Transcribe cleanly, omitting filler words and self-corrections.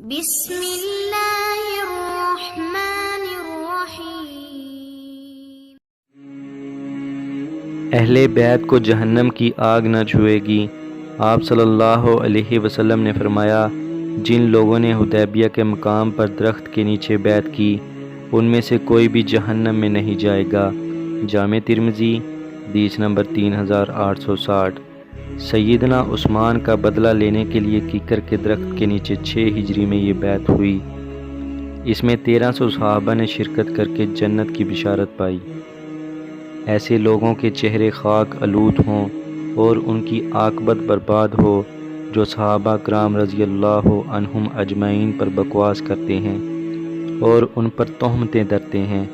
بسم اللہ الرحمن الرحیم۔ اہل بیت کو جہنم کی آگ نہ چھوئے گی۔ آپ صلی اللہ علیہ وسلم نے فرمایا، جن لوگوں نے حدیبیہ کے مقام پر درخت کے نیچے بیعت کی ان میں سے کوئی بھی جہنم میں نہیں جائے گا۔ جامع ترمذی حدیث نمبر 3860۔ سیدنا عثمان کا بدلہ لینے کے لیے کیکر کے درخت کے نیچے 6 ہجری میں یہ بیعت ہوئی۔ اس میں 1300 صحابہ نے شرکت کر کے جنت کی بشارت پائی۔ ایسے لوگوں کے چہرے خاک آلود ہوں اور ان کی عاقبت برباد ہو جو صحابہ کرام رضی اللہ عنہم اجمعین پر بکواس کرتے ہیں اور ان پر تہمتیں درتے ہیں۔